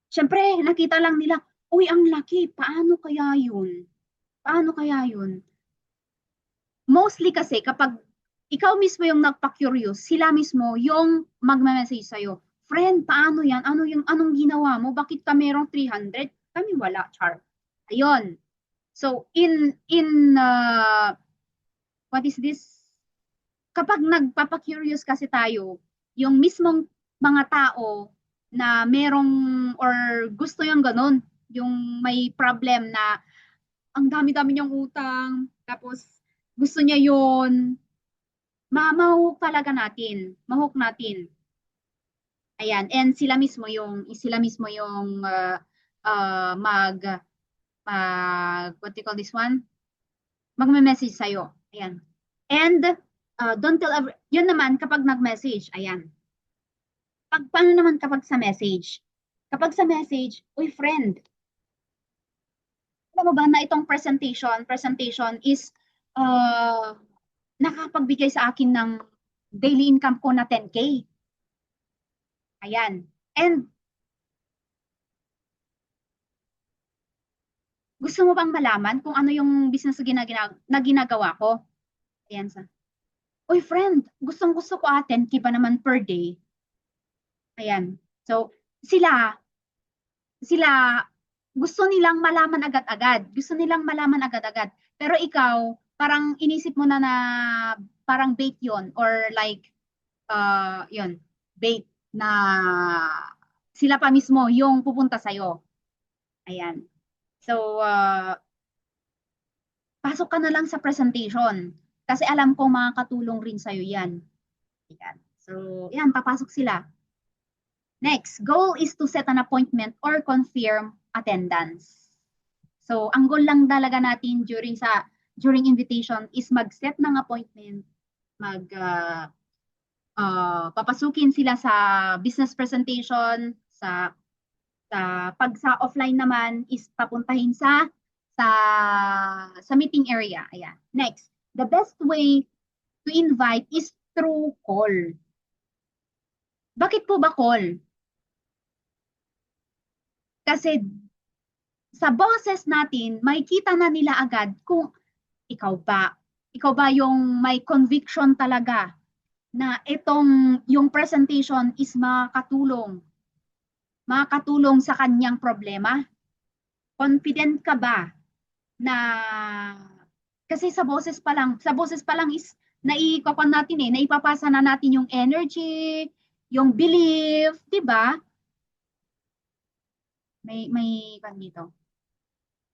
Siyempre, nakita lang nila, uy, ang laki. Paano kaya yun? Mostly kasi kapag ikaw mismo yung nagpa-curious, sila mismo yung magme-message sa'yo. Friend, paano yan? Anong ginawa mo? Bakit ka merong 300? Kami wala, Char. Ayun. So, what is this? Kapag nagpapa-curious kasi tayo, yung mismong mga tao na merong or gusto yung ganun, yung may problem na ang dami-dami niyang utang, tapos gusto niya yun, ma-hook talaga natin. Ma-hook natin. Ayan, and sila mismo yung what do you call this one? Magme-message sa'yo. Ayan. And don't tell yun naman kapag nag-message. Ayan. Paano naman kapag sa message? Kapag sa message, uy friend, alam mo ba na itong presentation is nakapagbigay sa akin ng daily income ko na 10K. Ayan. And gusto mo bang malaman kung ano yung business na ginagawa ko? Ayan sa. Uy friend, gustong-gusto ko 10K pa naman per day. Ayan. So, sila gusto nilang malaman agad-agad. Gusto nilang malaman agad-agad. Pero ikaw, parang inisip mo na parang bait yon or like, yon bait na sila pa mismo yung pupunta sa'yo. Ayan. So, pasok ka na lang sa presentation. Kasi alam ko makakatulong rin sa'yo yan. Ayan. So, yan, papasok sila. Next, goal is to set an appointment or confirm attendance. So, ang goal lang talaga natin during invitation is mag-set ng appointment, papasukin sila sa business presentation, pag sa offline naman is papuntahin sa meeting area. Ayan. Next, the best way to invite is through call. Bakit po ba call? Kasi sa boses natin, makikita na nila agad kung ikaw ba yung may conviction talaga na yung presentation is makakatulong sa kanyang problema? Confident ka ba na kasi sa boses pa lang is naipapasa na natin yung energy, yung belief, 'di ba? May kan dito.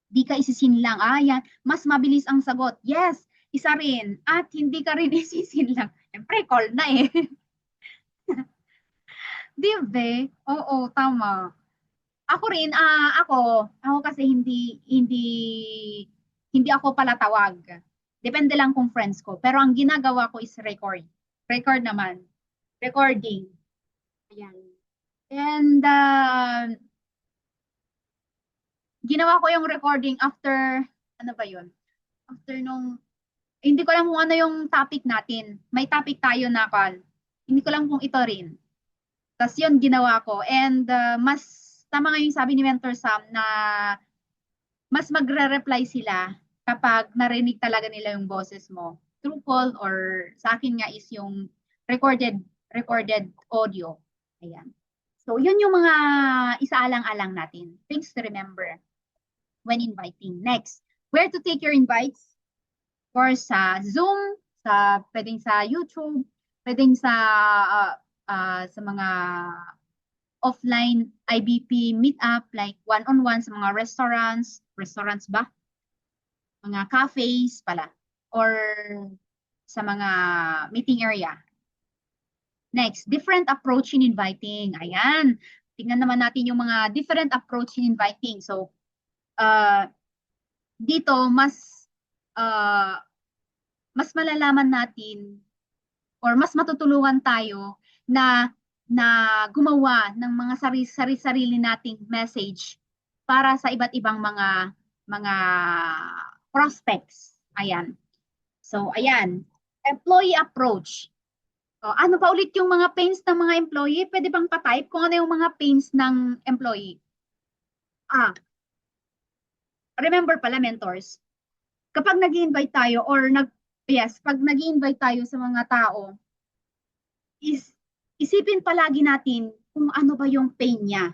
Di ka isisin lang. Yan. Mas mabilis ang sagot. Yes, isa rin. At hindi ka rin isisin lang. Siyempre, call na eh. Di ba? Oo, tama. Ako rin, ako kasi hindi ako palatawag. Depende lang kung friends ko. Pero ang ginagawa ko is record. Record naman. Recording. Ayan. And, ginawa ko yung recording after, ano ba yun? After hindi ko alam kung ano yung topic natin. May topic tayo na call. Hindi ko alam kung ito rin. Tapos yun, ginawa ko. And mas, tama nga yung sabi ni Mentor Sam na mas magre-reply sila kapag narinig talaga nila yung boses mo. Through call or sa akin nga is yung recorded audio. Ayan. So, yun yung mga isaalang-alang natin. Things to remember when inviting. Next, where to take your invites? Or sa Zoom, pwedeng sa YouTube, pwedeng sa mga offline IBP meetup like one-on-one sa mga restaurants ba? Mga cafes pala, or sa mga meeting area. Next, different approach in inviting. Ayan, tingnan naman natin yung mga different approach in inviting. So, dito mas malalaman natin or mas matutulungan tayo na gumawa ng mga sarili nating message para sa iba't ibang mga prospects. Ayan. So, ayan. Employee approach. O, ano ba ulit yung mga pains ng mga employee? Pwede bang pa-type kung ano yung mga pains ng employee? Remember pala, mentors, kapag nag-invite tayo or pag nag-invite tayo sa mga tao, isipin palagi natin kung ano ba yung pain niya.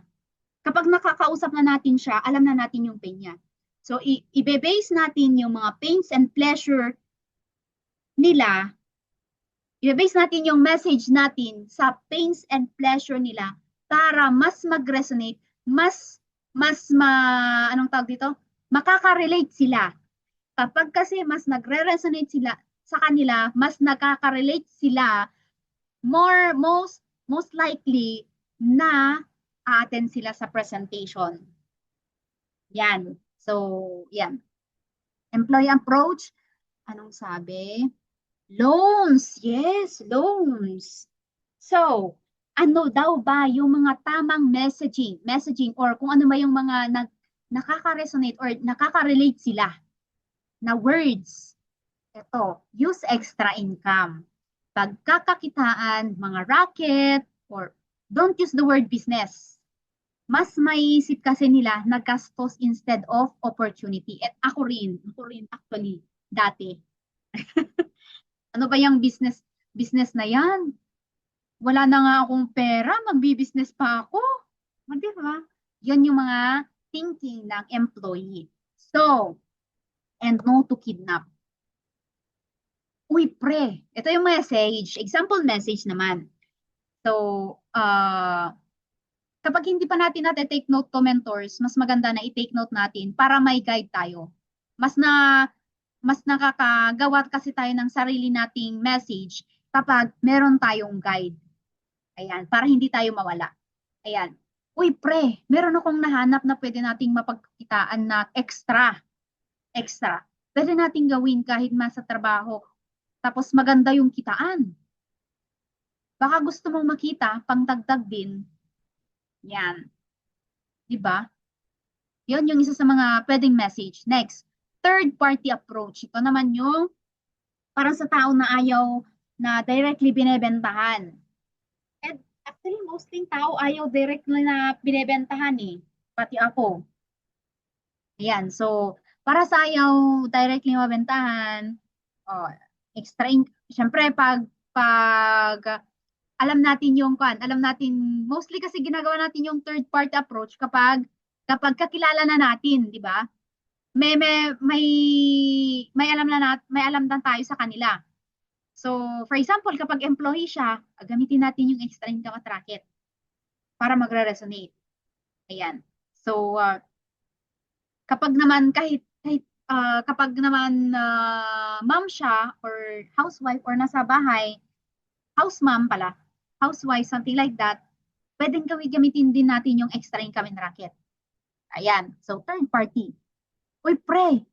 Kapag nakakausap na natin siya, alam na natin yung pain niya. So, i-base natin yung mga pains and pleasure nila, i-base natin yung message natin sa pains and pleasure nila para mas mag-resonate, anong tawag dito? Makaka-relate sila. Kapag kasi mas nagre-resonate sila sa kanila, mas nakaka-relate sila, most likely na a-attend sila sa presentation. Yan. So, yan. Employee approach. Anong sabi? Loans. Yes, loans. So, ano daw ba yung mga tamang messaging or kung ano ba yung mga nakaka-resonate or nakaka-relate sila na words. Ito, use extra income. Pagkakakitaan, mga racket, or don't use the word business. Mas maiisip kasi nila na gastos instead of opportunity. At ako rin actually, dati. Ano ba yung business na yan? Wala na nga akong pera, magbi-business pa ako. Di ba? Yan yung mga thinking ng employee. So, and no to kidnap. Uy, pre, ito yung message. Example message naman. So, kapag hindi pa natin take note to mentors, mas maganda na i-take note natin para may guide tayo. Mas nakakagawa kasi tayo ng sarili nating message kapag meron tayong guide. Ayan, para hindi tayo mawala. Ayan. Uy, pre, meron akong nahanap na pwede nating mapagkitaan na extra. Pwede nating gawin kahit masa trabaho. Tapos maganda yung kitaan. Baka gusto mong makita, pangdagdag din. Yan. Diba? Yun yung isa sa mga pwedeng message. Next, third party approach. Ito naman yung para sa tao na ayaw na directly binebentahan. And actually, mostly tao ayaw directly na binebentahan eh. Pati ako. Ayan. So, para sa ayaw directly mabentahan, syempre pag alam natin mostly kasi ginagawa natin yung third party approach kapag kakilala na natin, di ba? May alam na tayo sa kanila. So, for example, kapag employee siya, gamitin natin yung extra income at racket para magre-resonate. Ayan. So, kapag naman kapag naman mom siya or housewife or nasa bahay, house mom pala, housewife, something like that, pwedeng gamitin din natin yung extra income and racket. Ayan. So, third party. Uy, pre,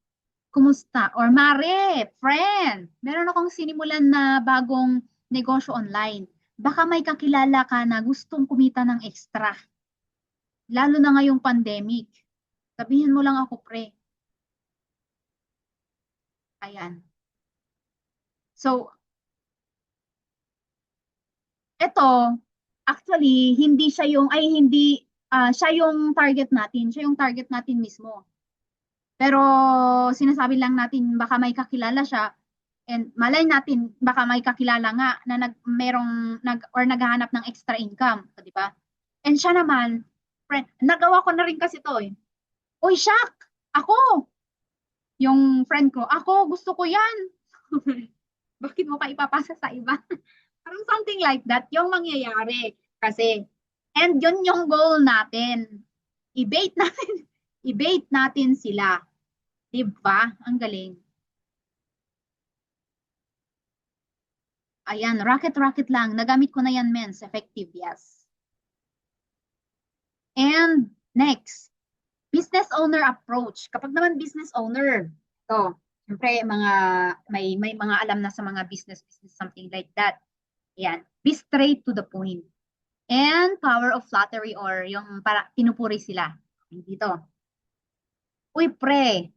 kumusta? Or mare, friend, meron akong sinimulan na bagong negosyo online. Baka may kakilala ka na gustong kumita ng extra. Lalo na ngayong pandemic. Sabihin mo lang ako, pre. Ayan. So, ito, actually, siya yung target natin. Siya yung target natin mismo. Pero sinasabi lang natin baka may kakilala siya and malay natin baka may kakilala nga na naghahanap ng extra income, di ba? And siya naman, friend, nagawa ko na rin kasi to eh. Uy, Shaq, ako, yung friend ko, ako, gusto ko yan. Bakit mo pa ipapasa sa iba? Parang something like that, yung mangyayari. Kasi, and yun yung goal natin. I-bait natin sila. Diba? Ang galing. Ayan, rocket lang. Nagamit ko na yan, mens. Effective, yes. And next, business owner approach. Kapag naman business owner, ito, siyempre may mga alam na sa mga business, something like that. Ayan, be straight to the point. And power of flattery or yung para pinupuri sila. Dito. Uy, pre,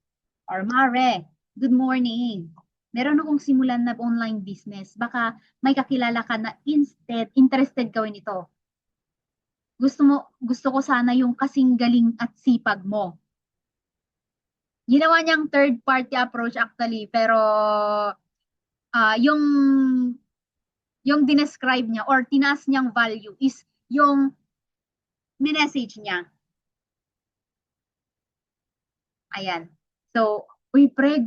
or mare, good morning. Meron akong simulan na online business. Baka may kakilala ka na interested gawin ito. Gusto ko sana yung kasing galing at sipag mo. Ginawa niyang third party approach actually, pero yung dinescribe niya or tinaas niyang value is yung minessage niya. Ayan. So, uy pre,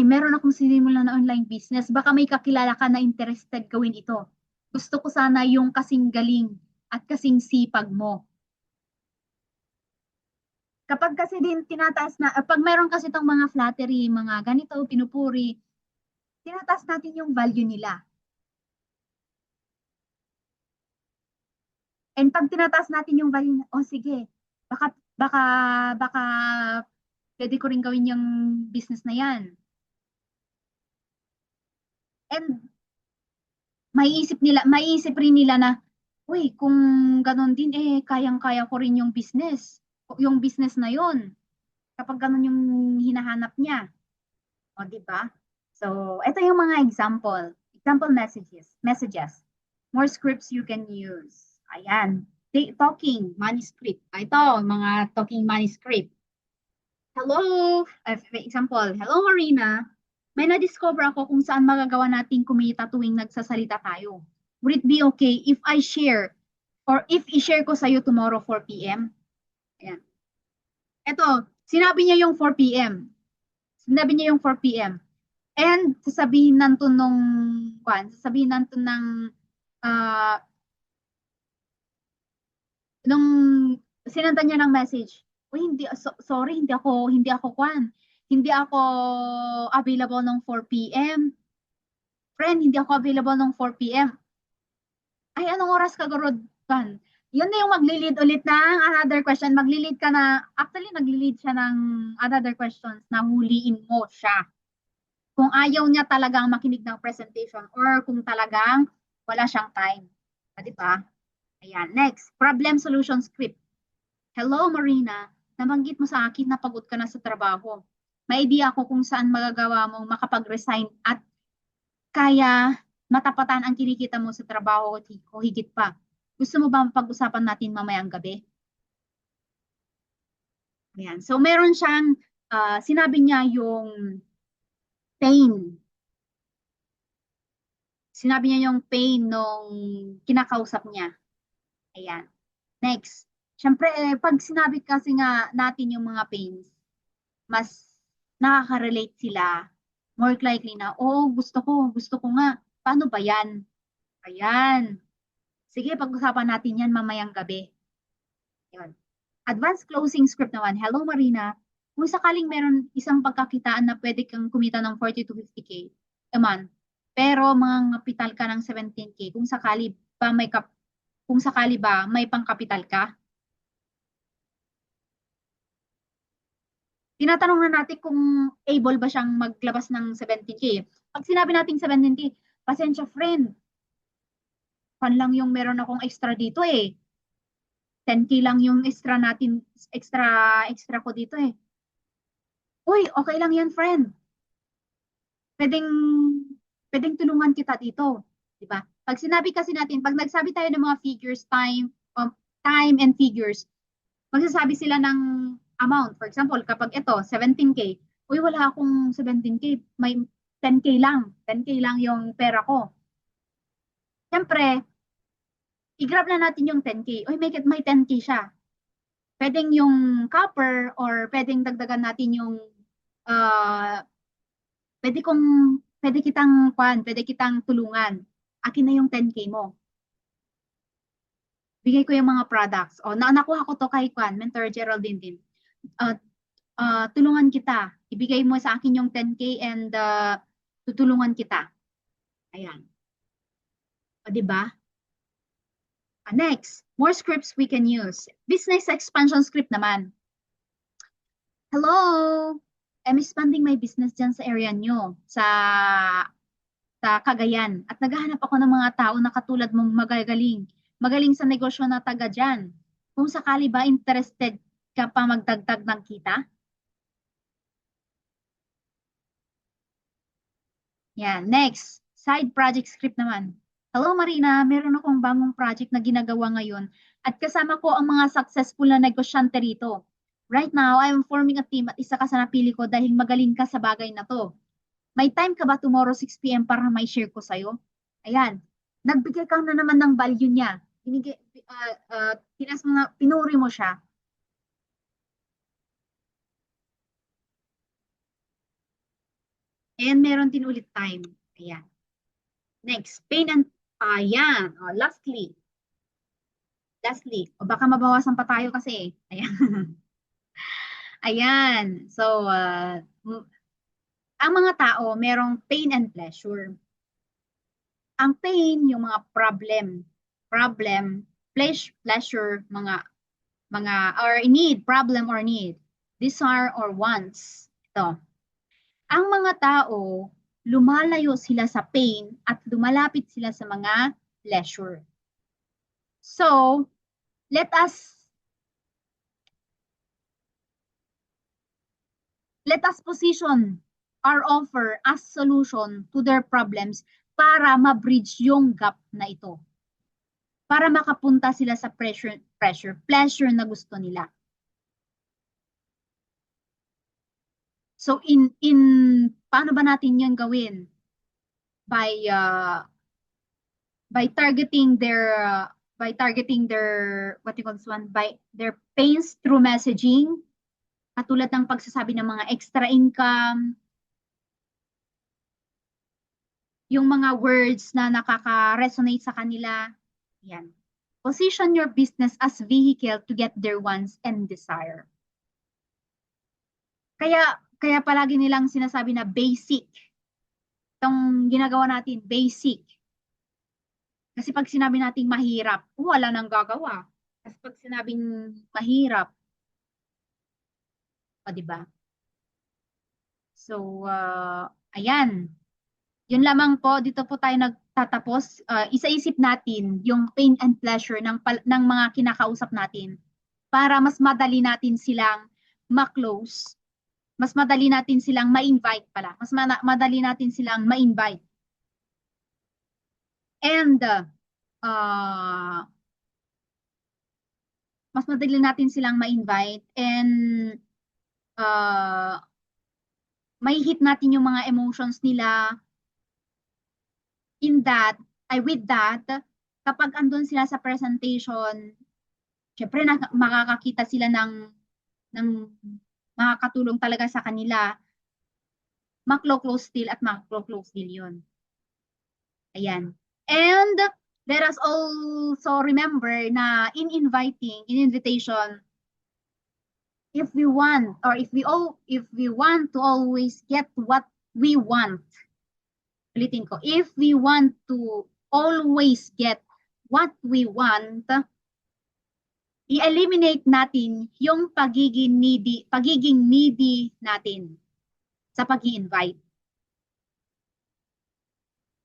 meron akong sinimulan na online business. Baka may kakilala ka na interested gawin ito. Gusto ko sana yung kasing galing at kasing sipag mo. Kapag kasi din tinataas na, pag meron kasi itong mga flattery, mga ganito, pinupuri, tinataas natin yung value nila. And pag tinataas natin yung value, sige, baka pwede ko rin gawin yung business na yan. And maiisip rin nila na uy, kung ganun din, kayang-kaya ko rin yung business na yon. Kapag ganun yung hinahanap niya. O, di ba? So, ito yung mga example messages. More scripts you can use. Ayan. Talking manuscript. Ito, mga talking manuscript. Hello, for example, hello Marina. May na-discover ako kung saan magagawa nating kumita tuwing nagsasalita tayo. Would it be okay if I share or if i-share ko sa'yo tomorrow 4 p.m.? Ayan. Ito, sinabi niya yung 4 p.m. Sinabi niya yung 4 p.m. And sasabihin nandun ng ah, nung sinanda niya ng message, uy, sorry, hindi ako available ng 4 p.m. Friend, hindi ako available ng 4 p.m. Ay, anong oras ka, Garod? Kan? Yun na yung magli-lead ulit ng another question. Magli-lead ka na, actually, nagli-lead siya ng another questions na huliin mo siya. Kung ayaw niya talagang makinig ng presentation or kung talagang wala siyang time. Di ba? Ayan. Next, problem solution script. Hello, Marina. Nabanggit mo sa akin na pagod ka na sa trabaho. May idea ako kung saan magagawa mong makapag-resign at kaya matapatan ang kinikita mo sa trabaho o higit pa. Gusto mo ba mapag-usapan natin mamayang gabi? Ayan. So, meron siyang, sinabi niya yung pain. Sinabi niya yung pain nung kinakausap niya. Ayan. Next. Siyempre, pag sinabi kasi nga natin yung mga pains, mas nakaka-relate sila. More likely na, oh, gusto ko nga. Paano ba yan? Ayan. Sige, pag-usapan natin yan mamayang gabi. Ayan. Advanced closing script naman. Hello, Marina. Kung sakaling meron isang pagkakitaan na pwede kang kumita ng 40 to 50K a month, pero mga kapital ka ng 17K, kung sakali ba may pangkapital ka? Tinatanong na natin kung able ba siyang maglabas ng 17K. Pag sinabi natin 17K, pasensya friend, pan lang yung meron akong extra dito 10K lang yung extra ko dito Uy, okay lang yan friend. Pwedeng, pwedeng tulungan kita dito. Diba? Pag sinabi kasi natin, pag nagsabi tayo ng mga figures, time and figures, magsasabi sila ng amount. For example, kapag ito, 17K, uy, wala akong 17K, may 10K lang. 10K lang yung pera ko. Siyempre, i-grab na natin yung 10K. Uy, may 10K siya. Pwedeng yung copper or pwedeng dagdagan natin yung pwede kitang tulungan. Akin na yung 10K mo. Bigay ko yung mga products. O, nakuha ko to kay Mentor Geraldine din. Tulungan kita. Ibigay mo sa akin yung 10K and tutulungan kita. Ayan. O, diba? Next, more scripts we can use. Business expansion script naman. Hello! I'm expanding my business dyan sa area nyo, sa Cagayan. At naghahanap ako ng mga tao na katulad mong magaling sa negosyo na taga dyan. Kung sakali ba interested ka pa magdagdag ng kita? Yan. Next, side project script naman. Hello Marina, meron akong bagong project na ginagawa ngayon at kasama ko ang mga successful na negosyante rito. Right now, I am forming a team at isa ka sa napili ko dahil magaling ka sa bagay na to. May time ka ba tomorrow 6 p.m. para may share ko sa'yo? Ayan. Nagbigay ka na naman ng value niya. Pinuri mo siya. And meron din ulit time. Ayan. Next, pain and, ayan. Lastly. O baka mabawasan pa tayo kasi. Ayan. Ayan. So, ang mga tao, merong pain and pleasure. Ang pain, yung mga problem, pleasure, mga or need, problem or need, desire or wants. Ito. Ang mga tao, lumalayo sila sa pain at lumalapit sila sa mga pleasure. So, let us position our offer as solution to their problems para ma-bridge yung gap na ito. Para makapunta sila sa pleasure na gusto nila. So paano ba natin 'yan gawin? By targeting their what you call this one, by their pains through messaging, katulad ng pagsasabi ng mga extra income, yung mga words na nakaka-resonate sa kanila. Yan. Position your business as vehicle to get their wants and desire. Kaya palagi nilang sinasabi na basic. Itong ginagawa natin, basic. Kasi pag sinabi natin mahirap, wala nang gagawa. Kasi pag sinabing mahirap, o diba? So, ayan. Yun lamang po, dito po tayo nagtatapos. Isa-isip natin yung pain and pleasure ng mga kinakausap natin para mas madali natin silang ma-close. Mas madali natin silang ma-invite pala. Mas madali natin silang ma-invite. And mas madali natin silang ma-invite and may hit natin yung mga emotions nila. With that, kapag andun sila sa presentation, syempre makakakita sila ng makakatulong talaga sa kanila. Maklo-close deal at maklo-close deal yun. Ayan. And let us also remember na in invitation, if we want to always get what we want, ulitin ko, if we want to always get what we want, i-eliminate natin yung pagiging needy natin sa pag-i-invite.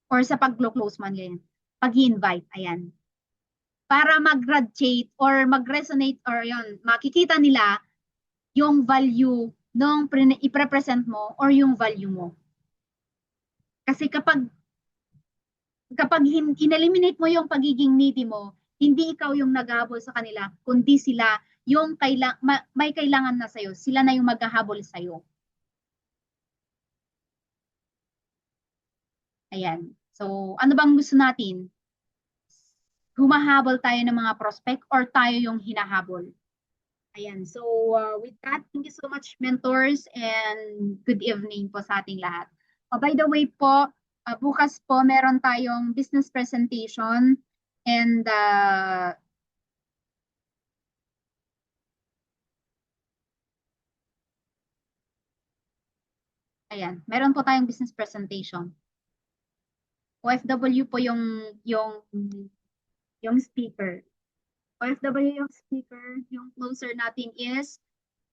Or sa pag-close man ganyan. Pag-i-invite, ayan. Para mag-graduate or mag-resonate or yun, makikita nila yung value nung i-present mo or yung value mo. Kasi kapag in-eliminate mo yung pagiging needy mo, hindi ikaw yung naghahabol sa kanila, kundi sila yung may kailangan na sa'yo. Sila na yung maghahabol sa'yo. Ayan. So, ano bang gusto natin? Humahabol tayo ng mga prospect or tayo yung hinahabol? Ayan. So, with that, thank you so much, mentors, and good evening po sa ating lahat. By the way po, bukas po meron tayong business presentation and ayan, meron po tayong business presentation. OFW po yung speaker. OFW yung speaker, yung closer natin is